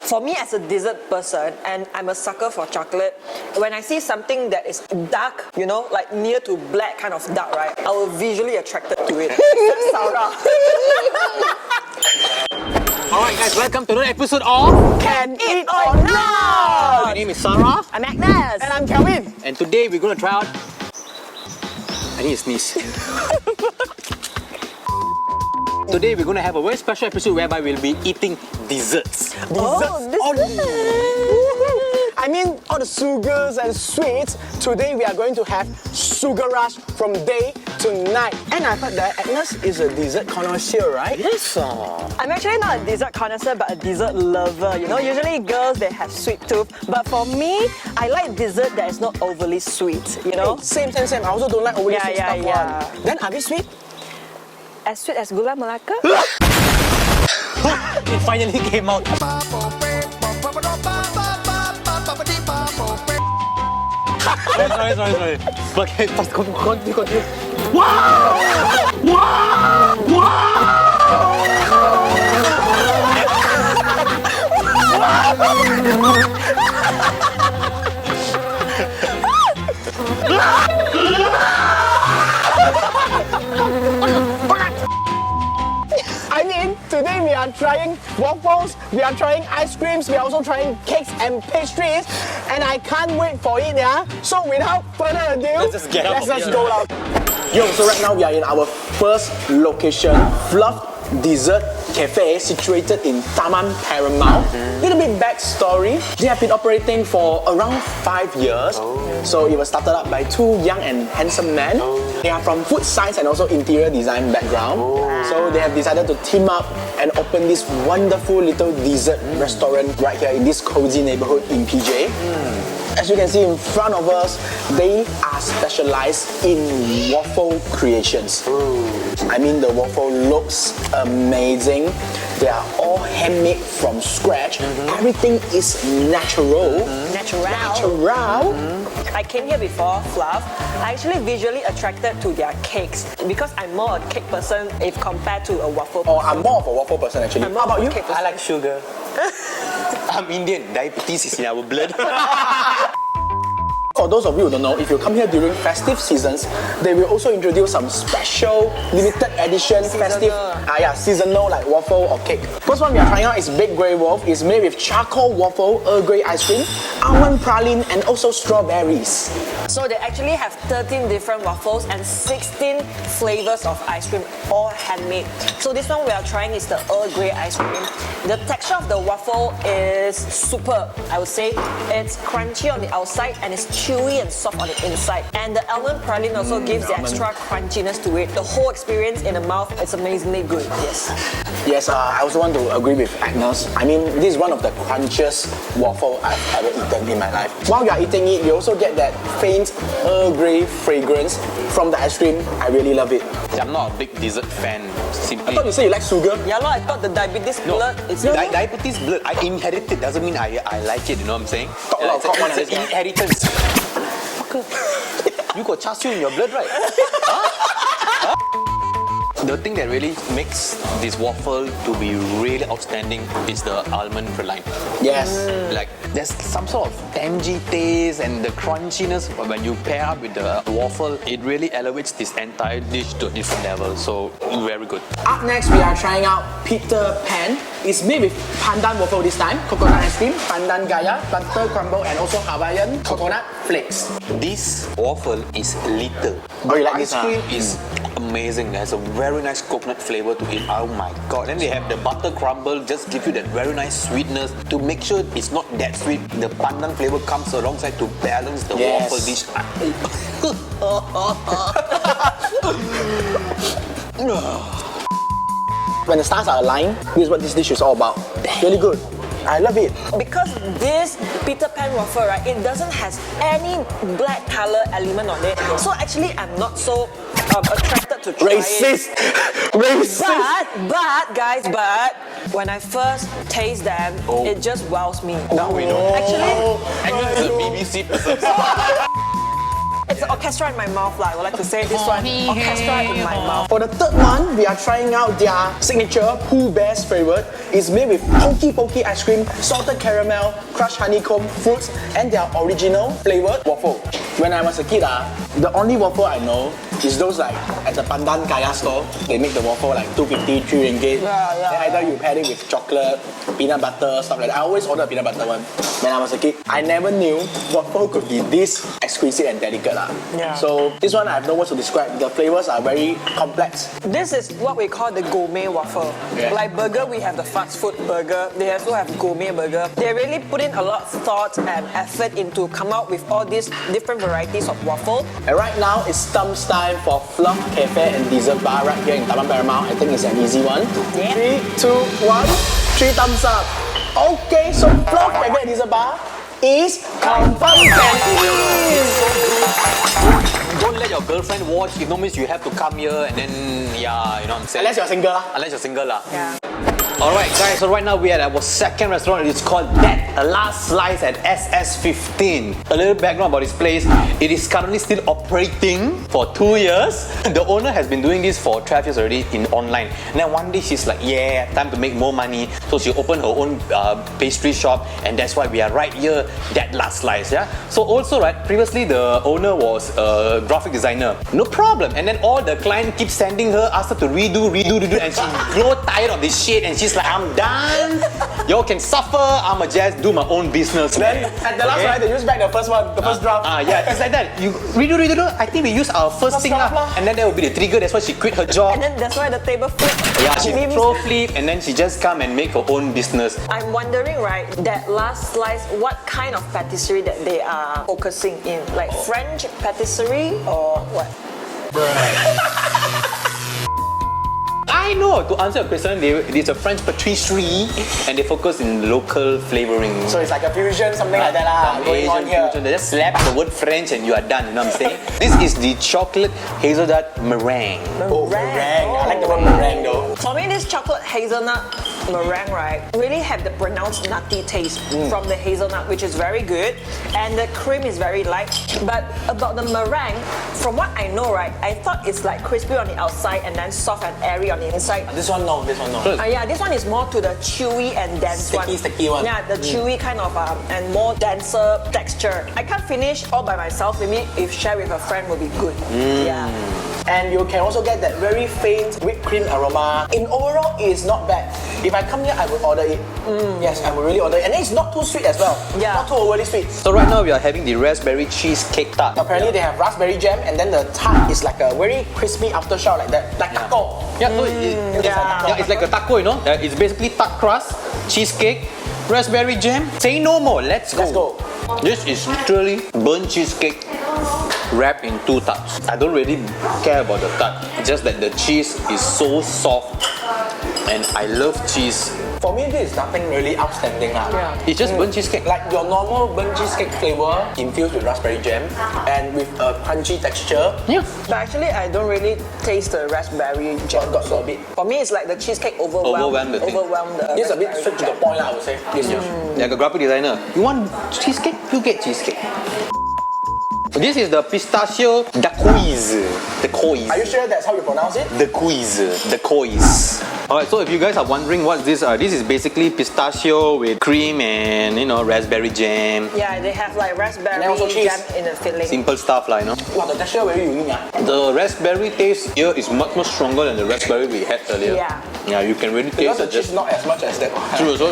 For me as a dessert person, and I'm a sucker for chocolate, when I see something that is dark, you know, like near to black kind of dark, right, I will visually attracted to it. Sarah. Alright guys, welcome to another episode of Can Eat or Not! My name is Sarah. I'm Agnes. And I'm Kelvin. And today we're going to try out... I need to sneeze. Today we're going to have a very special episode whereby we'll be eating desserts. I mean, all the sugars and sweets. Today we are going to have sugar rush from day to night. And I heard that Agnes is a dessert connoisseur, right? Yes. I'm actually not a dessert connoisseur, but a dessert lover. You know, usually girls, they have sweet tooth. But for me, I like dessert that is not overly sweet, you know? Same. I also don't like overly sweet stuff. Yeah. Then are they sweet? As sweet as gula melaka? It finally came out. Sorry. But first, continue. I mean, today we are trying waffles, we are trying ice creams, we are also trying cakes and pastries, and I can't wait for it, yeah? So without further ado, Let's just go out. Yo, so right now we are in our first location, Fluff Dessert Cafe, situated in Taman, Paramount. Little bit backstory, they have been operating for around 5 years. So it was started up by two young and handsome men. They are from food science and also interior design background. So they have decided to team up and open this wonderful little dessert restaurant right here in this cozy neighborhood in PJ. As you can see in front of us, they are specialized in waffle creations. I mean, the waffle looks amazing. They are all handmade from scratch. Everything is natural. Natural. I came here before, Fluff. I actually visually attracted to their cakes because I'm more a cake person if compared to a waffle person. Oh, I'm more of a waffle person actually. I'm How more about of a you? cake person. I like sugar. I'm Indian. Diabetes is in our blood. For those of you who don't know, if you come here during festive seasons, they will also introduce some special limited edition seasonal like waffle or cake. First one we are trying out is Baked Grey Wolf. It's made with charcoal waffle, Earl Grey ice cream, almond praline, and also strawberries. So they actually have 13 different waffles and 16 flavors of ice cream, all handmade. So this one we are trying is the Earl Grey ice cream. The texture of the waffle is superb, I would say. It's crunchy on the outside and it's chewy and soft on the inside. And the almond praline also gives the extra crunchiness to it. The whole experience in the mouth is amazingly good, yes. Yes, I also want to agree with Agnes. I mean, this is one of the crunchiest waffle I've ever eaten in my life. While you are eating it, you also get that faint Earl Grey fragrance from the ice cream. I really love it. I'm not a big dessert fan, simply. I thought you said you like sugar. Yeah, I thought the diabetes blood is Diabetes blood, I inherited, doesn't mean I like it, you know what I'm saying? It's an inheritance. You got char siu in your blood, right? Huh? The thing that really makes this waffle to be really outstanding is the almond praline. Yes. Like, there's some sort of tangy taste and the crunchiness, but when you pair up with the waffle, it really elevates this entire dish to a different level. So, very good. Up next, we are trying out Peter Pan. It's made with pandan waffle this time, coconut ice cream, pandan gaya, butter crumble, and also Hawaiian coconut flakes. This waffle is little. Oh, you like ice this, cream is amazing. It has a very nice coconut flavor to it. Oh my god. Then they have the butter crumble, just give you that very nice sweetness. To make sure it's not that sweet, the pandan flavor comes alongside to balance the waffle dish. When the stars are aligned, this is what this dish is all about. Really good. I love it. because this Peter Pan waffle, right, it doesn't has any black color element on it. So actually, I'm not so attracted to try Racist! it. Racist! But when I first taste them, it just wows me. Now we know. Actually, Agnes is a BBC person. It's an orchestra in my mouth, I would like to say this one. Orchestra in my mouth. For the third one, we are trying out their signature Pooh Bear's favorite. It's made with pokey ice cream, salted caramel, crushed honeycomb, fruits, and their original flavored waffle. When I was a kid, the only waffle I know is those like at the Pandan Kaya store. They make the waffle like 250, 3 ringgit. Yeah. Then either you pair it with chocolate, peanut butter, stuff like that. I always order a peanut butter one. When I was a kid, I never knew waffle could be this exquisite and delicate. Yeah. So this one I have no words to describe. The flavors are very complex. This is what we call the gourmet waffle. Yeah. Like burger, we have the fast food burger. They also have gourmet burger. They really put in a lot of thought and effort into come out with all these different varieties of waffle. And right now it's thumbs time for Fluff Cafe and Dessert Bar right here in Taman Paramount. I think it's an easy one. Yeah. 3, 2, 1, 3 thumbs up. Okay, so Fluff Cafe and Dessert Bar is confirmed. Don't let your girlfriend watch. It no means you have to come here and then, yeah, you know what I'm saying? Unless you're single. Unless you're single. Yeah. Alright guys, so right now we are at our second restaurant. It's called That Last Slice at SS15. A little background about this place. It is currently still operating for 2 years. The owner has been doing this for 12 years already in online. And then one day she's like, yeah, time to make more money. So she opened her own pastry shop, and that's why we are right here, That Last Slice. Yeah. So also right, previously the owner was a graphic designer. No problem. And then all the client keeps sending her, ask her to redo, and she grow tired of this shit, and she's like, I'm done. Y'all can suffer. I'ma just do my own business. Then at the last one, they use back the first one, the first draft. Yeah, it's like that. You redo. I think we use our first thing draft lah. And then that will be the trigger. That's why she quit her job. And then that's why the table flipped. Yeah, she Means- throw flip, and then she just come and make her own business. I'm wondering, right, that last slice, what kind of patisserie that they are focusing in? Like French patisserie or what? I know. To answer your question, it's a French patisserie, and they focus in local flavoring. So it's like a fusion, something like that lah. Some Going on Asian here. fusion. They just slap the word French and you are done. You know what I'm saying? This is the chocolate hazelnut meringue. Oh, meringue. I like the word meringue though. For me, this chocolate hazelnut meringue, right, really have the pronounced nutty taste from the hazelnut, which is very good. And the cream is very light. But about the meringue, from what I know, right, I thought it's like crispy on the outside and then soft and airy on the inside. This one no. Yeah, this one is more to the chewy and dense Sticky one. Yeah, the chewy kind of and more denser texture. I can't finish all by myself. Maybe if share with a friend will be good. Yeah. And you can also get that very faint whipped cream aroma. In overall, it is not bad. If I come here, I would order it. Yes, I would really order it. And then it's not too sweet as well. Yeah. Not too overly sweet. So right now we are having the raspberry cheesecake tart. Apparently they have raspberry jam, and then the tart is like a very crispy aftershock like that. Like taco. Yeah, so it's like a taco, you know. It's basically tart crust, cheesecake, raspberry jam. Say no more. Let's go. This is literally burnt cheesecake wrapped in 2 tarts. I don't really care about the tart. It's just that the cheese is so soft, and I love cheese. For me, this is nothing really outstanding lah. Yeah. It's just burnt cheesecake. Like your normal burnt cheesecake flavor infused with raspberry jam and with a crunchy texture. Yeah. But actually, I don't really taste the raspberry jam. Got a bit. For me, it's like the cheesecake overwhelmed the thing. This is a bit raspberry straight to the jam. point lah, I would say. This is. Like a graphic designer. You want cheesecake? You get cheesecake. This is the pistachio dacoise. Are you sure that's how you pronounce it? Dacoise. Alright, so if you guys are wondering what this is basically pistachio with cream and raspberry jam. Yeah, they have like raspberry And also cheese. jam in the filling. Simple stuff like, Wow, the texture very unique. The raspberry taste here is much more stronger than the raspberry we had earlier. Yeah. Yeah, you can really Because taste the it. cheese not as much as that. True also.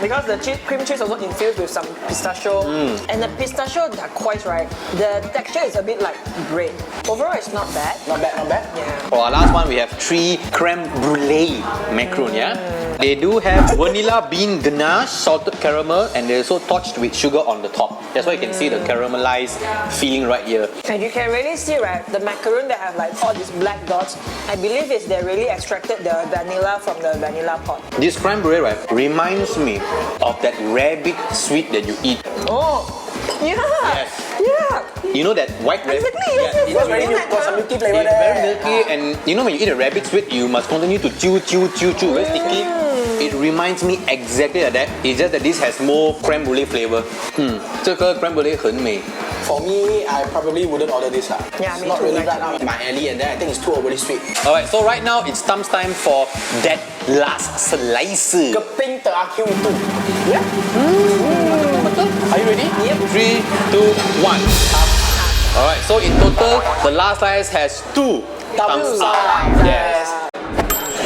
Because the cream cheese also infused with some pistachio. And the pistachio dacoise, right, the texture is a bit like bread. Overall, it's not bad. Not bad. Yeah. For our last one, we have 3 creme brulee macaron, yeah? They do have vanilla bean ganache, salted caramel, and they're also touched with sugar on the top. That's why you can see the caramelized feeling right here. And you can really see, right, the macaron that have like all these black dots. I believe it's they really extracted the vanilla from the vanilla pot. This creme brulee, right, reminds me of that rabbit sweet that you eat. Oh, yeah. Yes. Yeah. You know that white rabbit? Exactly, yes, yes, It was very yes. milky, got some milky flavor It's there. very milky, and you know when you eat a rabbit sweet, you must continue to chew, very sticky. It reminds me exactly like that. It's just that this has more creme brulee flavor. 这个 creme brulee 很美。For me, I probably wouldn't order this. Yeah, it's me not too, really like- right up my alley, and then I think it's too overly sweet. Alright, so right now it's Tam's time for that last slice. Keping terakhir itu. Yeah? Are you ready? Yep. 3, 2, 1. Alright, so in total, the last slice has 2 thumbs up. Yes.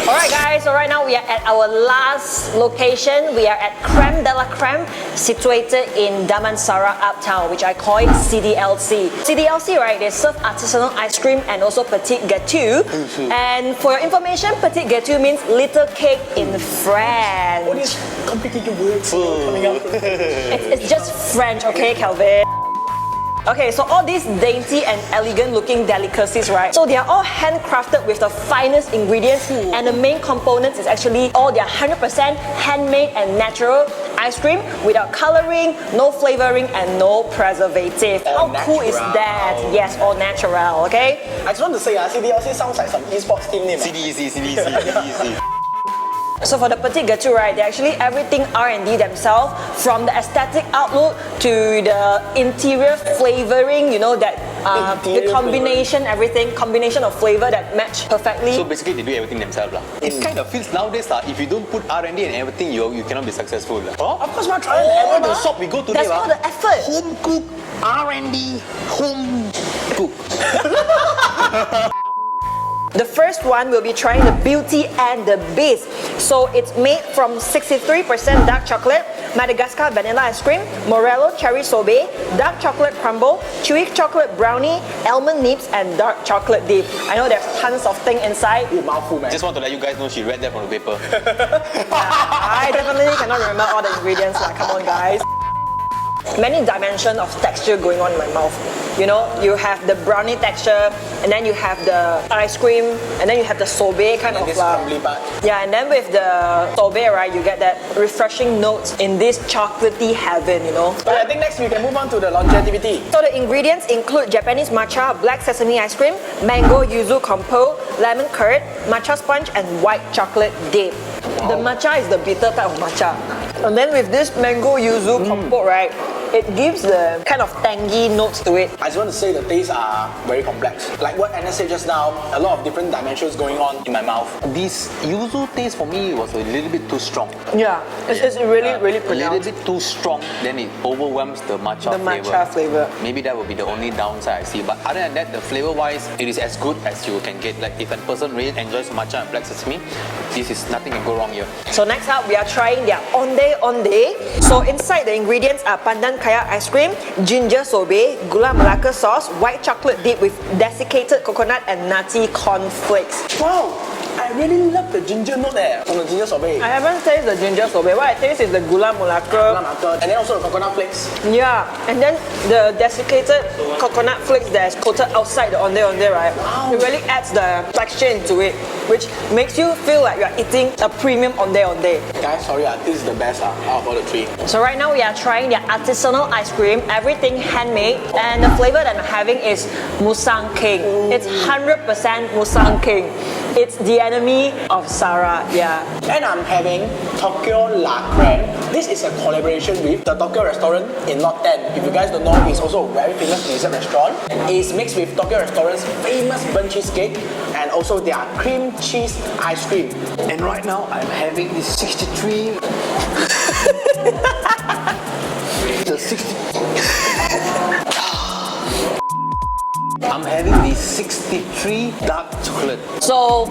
Alright guys, so right now we are at our last location. We are at Crème de la Crème, situated in Damansara Uptown, which I call it CDLC. CDLC, right, they serve artisanal ice cream and also petit gâteau. And for your information, petit gâteau means little cake in French. All these complicated words coming up. It's just French, okay, Calvin? Okay, so all these dainty and elegant looking delicacies, right? So they are all handcrafted with the finest ingredients, and the main components is actually all their 100% handmade and natural ice cream without coloring, no flavoring, and no preservative. All How cool is natural. that? Yes, all natural, okay? I just want to say, CDLC sounds like some esports team name. CDEC, CDEC. So for the petit gâteau, right, they actually everything R&D themselves, from the aesthetic outlook to the interior flavoring, you know, that the Interior combination, everything, combination of flavor that match perfectly. So basically they do everything themselves. It kind of feels nowadays, if you don't put R&D and everything, you cannot be successful. Oh? Of course, we're trying to The shop we go today, That's all the effort. home cook, R&D, home cook. The first one will be trying the Beauty and the Beast. So it's made from 63% dark chocolate, Madagascar vanilla ice cream, Morello cherry sorbet, dark chocolate crumble, chewy chocolate brownie, almond nips, and dark chocolate dip. I know there's tons of things inside. Ooh, mouthful, man. Just want to let you guys know she read that from the paper. I definitely cannot remember all the ingredients. Come on, guys. Many dimensions of texture going on in my mouth. You know, you have the brownie texture, and then you have the ice cream, and then you have the sorbet kind of. This crumbly part. Yeah, and then with the sorbet, right, you get that refreshing notes in this chocolatey heaven, you know. But I think next we can move on to the longevity. So the ingredients include Japanese matcha, black sesame ice cream, mango yuzu compote, lemon curd, matcha sponge, and white chocolate dip. The matcha is the bitter type of matcha. And then with this mango yuzu compote, right, it gives the kind of tangy notes to it. I just want to say the tastes are very complex. Like what Anna said just now, a lot of different dimensions going on in my mouth. This yuzu taste for me was a little bit too strong. Yeah, it's really, really A little pronounced. bit too strong, then it overwhelms the matcha The matcha flavor. Maybe that would be the only downside I see. But other than that, the flavor-wise, it is as good as you can get. Like if a person really enjoys matcha and black sesame, this is nothing can go wrong here. So next up, we are trying their onde. So inside the ingredients are pandan kaya ice cream, ginger sorbet, gula melaka sauce, white chocolate dip with desiccated coconut and nutty cornflakes. Wow, I really love the ginger note there from the ginger sorbet. I haven't tasted the ginger sorbet. What I taste is the gula melaka. And then also the coconut flakes. Yeah, and then the desiccated coconut flakes that's coated outside the onde, right? Wow. It really adds the texture into it, which makes you feel like you're eating a premium onde. Guys, sorry, this is the best out of all the three. So right now we are trying their artisanal ice cream, everything handmade, and the flavor that I'm having is Musang King. It's 100% Musang King. It's the enemy of Sarah, yeah. And I'm having Tokyo La Crème. This is a collaboration with the Tokyo restaurant in Lot 10. If you guys don't know, it's also a very famous dessert restaurant. It's mixed with Tokyo restaurant's famous burnt cheesecake and also their cream cheese ice cream. And right now, I'm having this 63. The 60. I'm having the 63 dark chocolate. So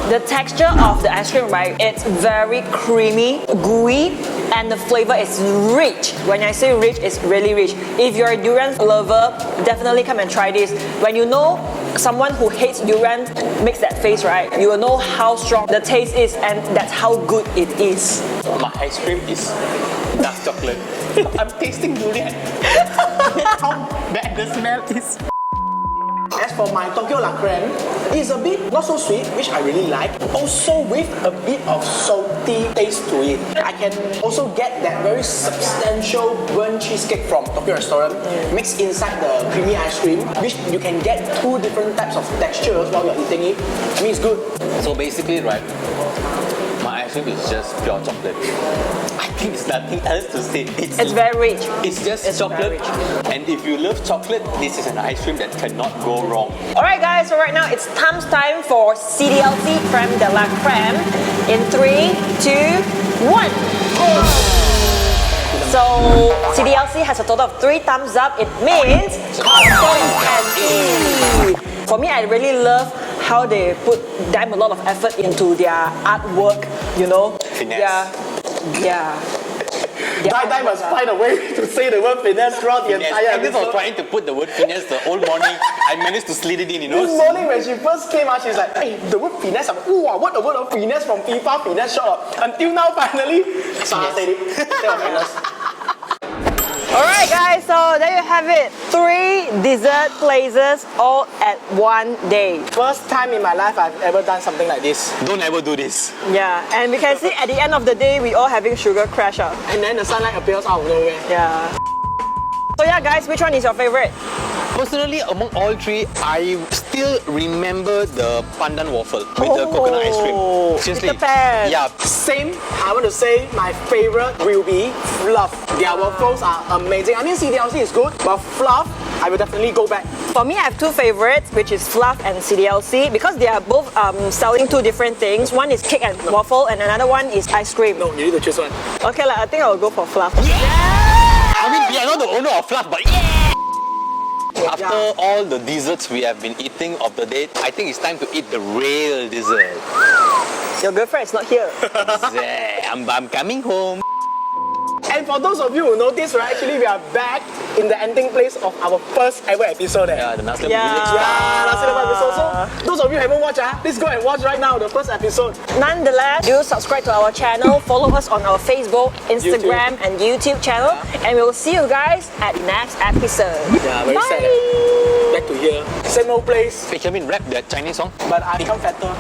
the texture of the ice cream, right, it's very creamy, gooey, and the flavor is rich. When I say rich, it's really rich. If you're a durian lover, definitely come and try this. When you know someone who hates durian makes that face, right, you will know how strong the taste is, and that's how good it is. My ice cream is dark chocolate. I'm tasting durian. How bad the smell is. As for my Tokyo La Crème, it's a bit not so sweet, which I really like. Also with a bit of salty taste to it. I can also get that very substantial burnt cheesecake from Tokyo restaurant mixed inside the creamy ice cream, which you can get two different types of textures while you're eating it. I mean, it's good. So basically, right, my ice cream is just pure chocolate. I think there's nothing else to say. It's very rich. It's just chocolate. And if you love chocolate, this is an ice cream that cannot go wrong. Alright guys, so right now it's time for CDLC Crème de la Crème. In 3, 2, 1. So CDLC has a total of 3 thumbs up. It means confirm and eat. For me, I really love how they put damn a lot of effort into their artwork, you know. Finesse. Yeah. Dai must find a way to say the word finesse throughout the entire I was episode. trying to put the word finesse the whole morning. I managed to slid it in, you know. This morning when she first came out, she's like, hey, the word finesse. I'm like, wow, what the word of finesse from FIFA finesse shop. Until now, finally, Sarah said it. That was finesse. Alright guys, so there you have it. 3 dessert places all at one day. First time in my life I've ever done something like this. Don't ever do this. Yeah, and we can see at the end of the day, we all having sugar crash out. And then the sunlight appears out of nowhere. Yeah. So yeah guys, which one is your favorite? Personally, among all 3, I still remember the pandan waffle with the coconut ice cream. Seriously. It's the best. Yeah. Same, I want to say my favorite will be Fluff. Their waffles are amazing. I mean CDLC is good, but Fluff, I will definitely go back. For me, I have 2 favorites, which is Fluff and CDLC, because they are both selling 2 different things. One is cake and waffle, and another one is ice cream. No, you need to choose one. Okay, I think I'll go for Fluff. I mean, we are not the owner of Fluff, but yeah! After all the desserts we have been eating of the day, I think it's time to eat the real dessert. Your girlfriend is not here. I'm coming home. And for those of you who noticed, right, actually we are back in the ending place of our first ever episode. Yeah, the Nasi Lemak Yeah. Village. Yeah, Nasi Lemak episode. So those of you who haven't watched, please go and watch right now the first episode. Nonetheless, do subscribe to our channel, follow us on our Facebook, Instagram, and YouTube channel, and we will see you guys at the next episode. Yeah, very Bye. sad. Back to here. Same old place, Hey, Kevin, rap that Chinese song. but I become fatter.